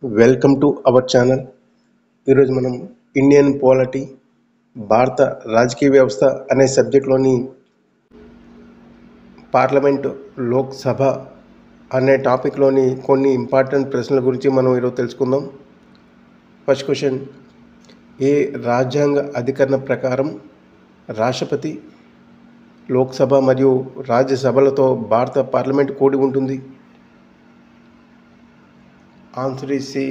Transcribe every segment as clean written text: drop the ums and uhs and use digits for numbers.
Welcome to our channel. ఈరోజు మనం Indian polity, భారత రాజకీయ వ్యవస్థ అనే సబ్జెక్ట్లోని పార్లమెంటు, లోక్సభ అనే టాపిక్లోని కొన్ని ఇంపార్టెంట్ ప్రశ్నల గురించి మనం ఈరోజు తెలుసుకుందాం. ఫస్ట్ క్వశ్చన్: ఏ రాజ్యాంగ అధికరణ ప్రకారం రాష్ట్రపతి, లోక్సభ మరియు రాజ్యసభలతో భారత పార్లమెంట్ కూడి ఉంటుంది? ఆన్సర్ ఈజ్ సి,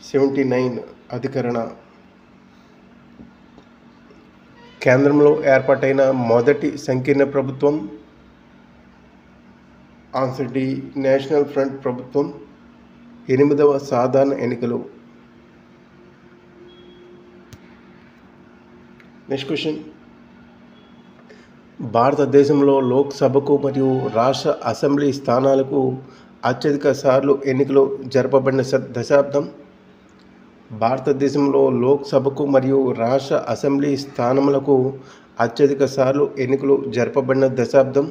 79 అధికరణ. కేంద్రంలో ఏర్పాటైన మొదటి సంకీర్ణ ప్రభుత్వం? ఆన్సర్ డి, నేషనల్ ఫ్రంట్ ప్రభుత్వం. 8వ సాధారణ ఎన్నికలు. నెక్స్ట్ క్వశ్చన్: భారతదేశంలో లోక్సభకు మరియు రాష్ట్ర అసెంబ్లీ స్థానాలకు అత్యధిక సార్లు ఎన్నికలు జరపబడిన దశాబ్దం? భారతదేశంలో లోక్సభకు మరియు రాష్ట్ర అసెంబ్లీ స్థానములకు అత్యధిక సార్లు ఎన్నికలు జరపబడిన దశాబ్దం?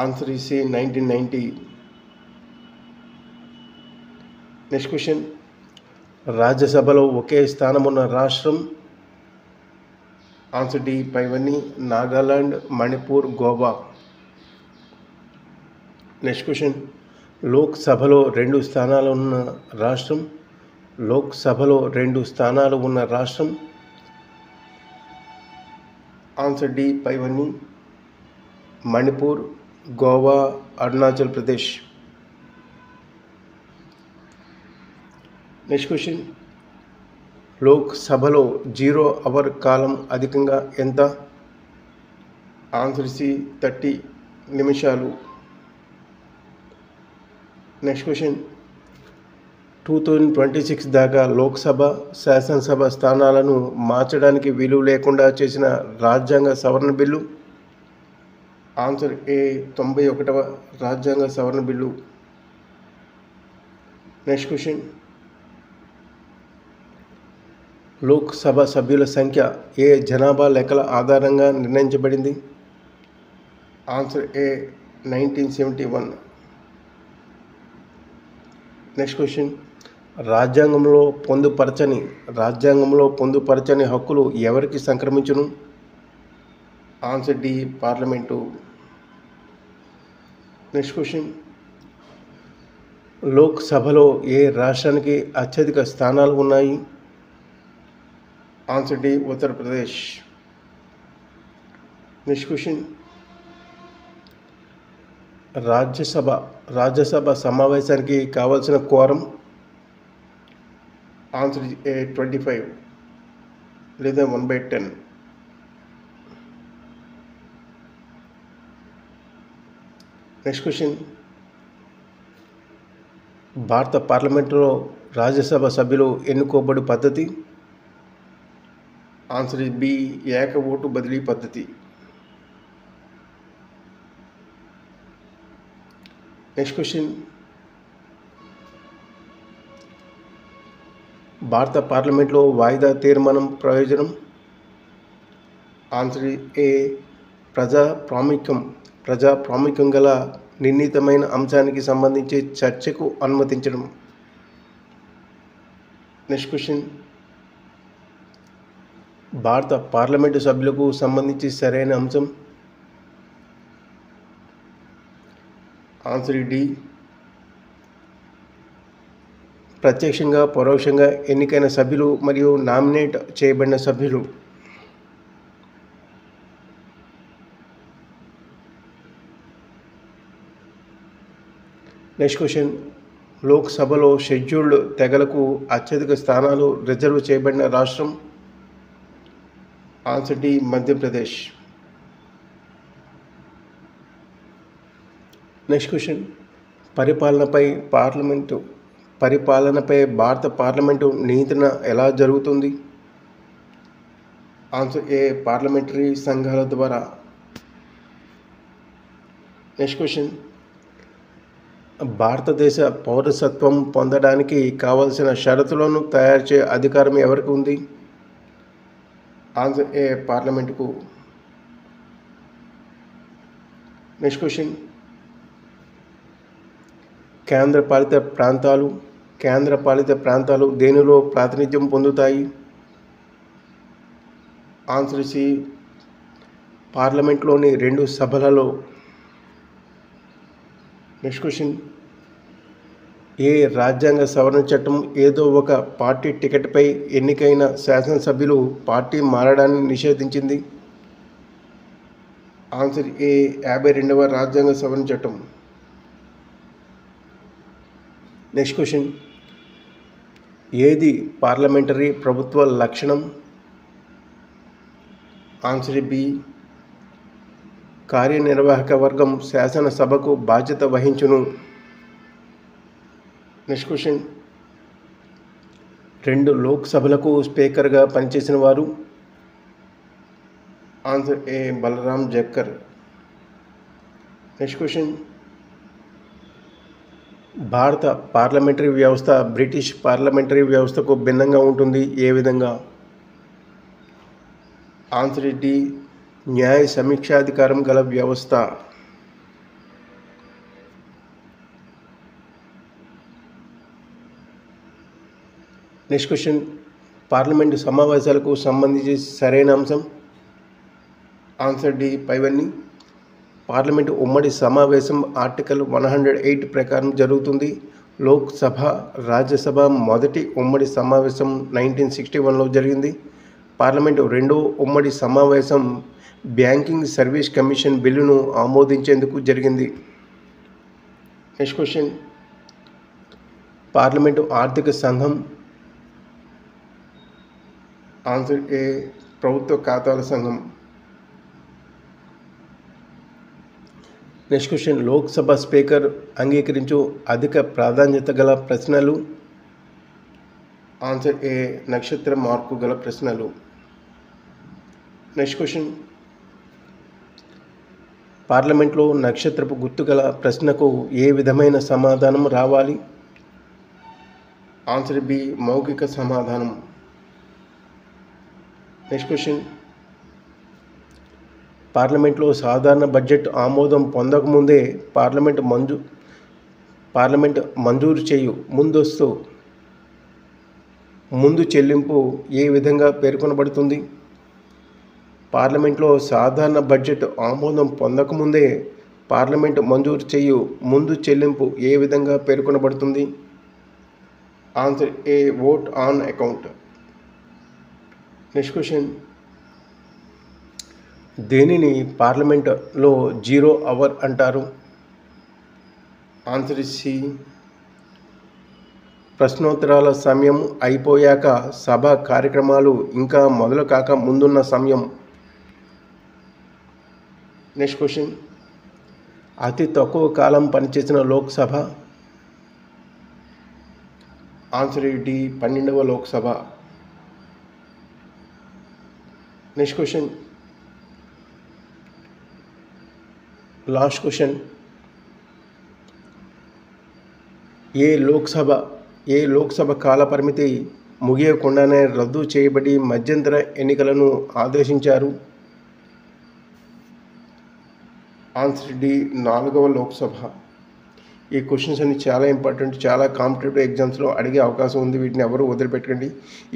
Answer is C, 1990. Next question: రాజ్యసభలో ఒకే స్థానమున్న రాష్ట్రం? ఆన్సర్ డి, పైవన్నీ, నాగాలాండ్, మణిపూర్, గోవా. నెక్స్ట్ క్వశ్చన్: లోక్సభలో 2 స్థానాలు ఉన్న రాష్ట్రం? లోక్సభలో 2 స్థానాలు ఉన్న రాష్ట్రం? ఆన్సర్ డి, పైవన్నీ, మణిపూర్, గోవా, అరుణాచల్ ప్రదేశ్. నెక్స్ట్ క్వశ్చన్: లోక్సభలో 0 అవర్ కాలం అధికంగా ఎంత? ఆన్సర్ సి, 30 నిమిషాలు. నెక్స్ట్ క్వశ్చన్: 2026 దాకా లోక్సభ, శాసనసభ స్థానాలను మార్చడానికి వీలు లేకుండా చేసిన రాజ్యాంగ సవరణ బిల్లు? ఆన్సర్ ఏ, 91వ రాజ్యాంగ సవరణ బిల్లు. నెక్స్ట్ క్వశ్చన్: లోక్సభ సభ్యుల సంఖ్య ఏ జనాభా లెక్కల ఆధారంగా నిర్ణయించబడింది? Answer A, 1971. నెక్స్ట్ క్వశ్చన్: రాజ్యాంగంలో పొందుపరచని హక్కులు ఎవరికి సంక్రమించును? Answer D, parliament. Next question: లోక్సభలో ఏ రాష్ట్రానికి అత్యధిక స్థానాలు ఉన్నాయి? Answer D, Uttar Pradesh. Next question: Rajya Sabha సమావేశానికి కావలసిన క్వారం? ఆన్సర్ ఏ, 25 లేదా 1/10. నెక్స్ట్ క్వశ్చన్: భారత పార్లమెంటులో రాజ్యసభ సభ్యులు ఎన్నుకోబడు పద్ధతి? ఆన్సర్ బి, ఏక ఓటు బదిలీ పద్ధతి. నెక్స్ట్ క్వశ్చన్: భారత పార్లమెంట్లో వాయిదా తీర్మానం ప్రయోజనం? ఆన్సర్ ఏ, ప్రజా ప్రాముఖ్యం గల నిర్ణీతమైన అంశానికి సంబంధించి చర్చకు అనుమతించడం. నెక్స్ట్ క్వశ్చన్: భారత పార్లమెంటు సభ్యులకు సంబంధించి సరైన అంశం? ఆన్సర్ డి, ప్రత్యక్షంగా పరోక్షంగా ఎన్నికైన సభ్యులు మరియు నామినేట్ చేయబడిన సభ్యులు. నెక్స్ట్ క్వశ్చన్: లోక్సభలో షెడ్యూల్డ్ తెగలకు అత్యధిక స్థానాలు రిజర్వ్ చేయబడిన రాష్ట్రం? Answer D, Madhya Pradesh. Next question: పరిపాలనపై భారత పార్లమెంటు నియంత్రణ ఎలా జరుగుతుంది? ఆన్సర్ ఏ, పార్లమెంటరీ సంఘాల ద్వారా. నెక్స్ట్ క్వశ్చన్: భారతదేశ పౌరసత్వం పొందడానికి కావలసిన షరతులను తయారు చేసే అధికారం ఎవరికి ఉంది? ఆన్సర్ ఏ, పార్లమెంటుకు. నెక్స్ట్ క్వశ్చన్: కేంద్రపాలిత ప్రాంతాలు దేనిలో ప్రాతినిధ్యం పొందుతాయి? ఆన్సర్ సి, పార్లమెంట్లోని 2 సభలలో. నెక్స్ట్ క్వశ్చన్, ఏ రాజ్యాంగ సవరణ చట్టం ఏదో ఒక పార్టీ టికెట్పై ఎన్నికైన శాసనసభ్యులు పార్టీ మారడాన్ని నిషేధించింది? ఆన్సర్ ఏ, 52వ రాజ్యాంగ సవరణ చట్టం. నెక్స్ట్ క్వశ్చన్, ఏది పార్లమెంటరీ ప్రభుత్వ లక్షణం? ఆన్సర్ బి, కార్యనిర్వాహక వర్గం శాసనసభకు బాధ్యత వహించును. నెక్స్ట్ క్వశ్చన్, 2 లోక్సభలకు స్పీకర్గా పనిచేసిన వారు? ఆన్సర్ ఏ, బలరాం జక్కర్. నెక్స్ట్ క్వశ్చన్, భారత పార్లమెంటరీ వ్యవస్థ బ్రిటిష్ పార్లమెంటరీ వ్యవస్థకు భిన్నంగా ఉంటుంది, ఏ విధంగా? ఆన్సర్ డి, న్యాయ సమీక్షాధికారం గల వ్యవస్థ. నెక్స్ట్ క్వశ్చన్, పార్లమెంటు సమావేశాలకు సంబంధించి సరైన అంశం? ఆన్సర్ డి, పైవన్నీ. పార్లమెంటు ఉమ్మడి సమావేశం ఆర్టికల్ 108 ప్రకారం జరుగుతుంది. లోక్సభ, రాజ్యసభ మొదటి ఉమ్మడి సమావేశం 1961లో జరిగింది. పార్లమెంటు 2వ ఉమ్మడి సమావేశం బ్యాంకింగ్ సర్వీస్ కమిషన్ బిల్లును ఆమోదించేందుకు జరిగింది. నెక్స్ట్ క్వశ్చన్, పార్లమెంటు ఆర్థిక సంఘం? ఆన్సర్ ఏ, ప్రభుత్వ ఖాతాల సంఘం. నెక్స్ట్ క్వశ్చన్, లోక్సభ స్పీకర్ అంగీకరించు అధిక ప్రాధాన్యత గల ప్రశ్నలు? ఆన్సర్ ఏ, నక్షత్ర మార్కు గల ప్రశ్నలు. నెక్స్ట్ క్వశ్చన్, పార్లమెంట్లో నక్షత్రపు గుర్తు గల ప్రశ్నకు ఏ విధమైన సమాధానం రావాలి? ఆన్సర్ బి, మౌఖిక సమాధానం. నెక్స్ట్ క్వశ్చన్, పార్లమెంట్లో సాధారణ బడ్జెట్ ఆమోదం పొందకముందే పార్లమెంట్ మంజూరు చేయు ముందు చెల్లింపు ఏ విధంగా పేర్కొనబడుతుంది? పార్లమెంట్లో సాధారణ బడ్జెట్ ఆమోదం పొందకముందే పార్లమెంట్ మంజూరు చేయు ముందు చెల్లింపు ఏ విధంగా పేర్కొనబడుతుంది? Answer A, vote on account. Next question, దేనిని పార్లమెంట్లో 0 అవర్ అంటారు? ఆన్సర్ సి, ప్రశ్నోత్తరాల సమయం అయిపోయాక సభ కార్యక్రమాలు ఇంకా మొదలు కాక ముందున్న సమయం. నెక్స్ట్ క్వశ్చన్, అతి తక్కువ కాలం పనిచేసిన లోక్సభ? ఆన్సర్ డి, 12వ Lok Sabha. Next question, last question, ఏ లోక్సభ కాల పరిమితి ముగియకుండానే రద్దు చేయబడి మధ్యంతర ఎన్నికలను ఆదేశించారు? ఆన్సర్ డి, 4వ లోక్సభ. ఈ క్వశ్చన్స్ అన్ని చాలా ఇంపార్టెంట్, చాలా కాంపిటేటివ్ ఎగ్జామ్స్లో అడిగే అవకాశం ఉంది. వీటిని ఎవరు వదిలిపెట్టకండి.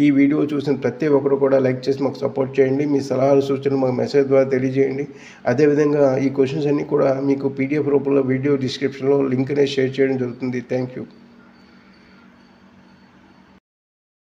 ఈ వీడియో చూసిన ప్రతి ఒక్కరు కూడా లైక్ చేసి మాకు సపోర్ట్ చేయండి. మీ సలహాలు సూచనలు మాకు మెసేజ్ ద్వారా తెలియజేయండి. అదేవిధంగా ఈ క్వశ్చన్స్ అన్నీ కూడా మీకు PDF రూపంలో వీడియో డిస్క్రిప్షన్లో లింక్ అనేది షేర్ చేయడం జరుగుతుంది. Thank you.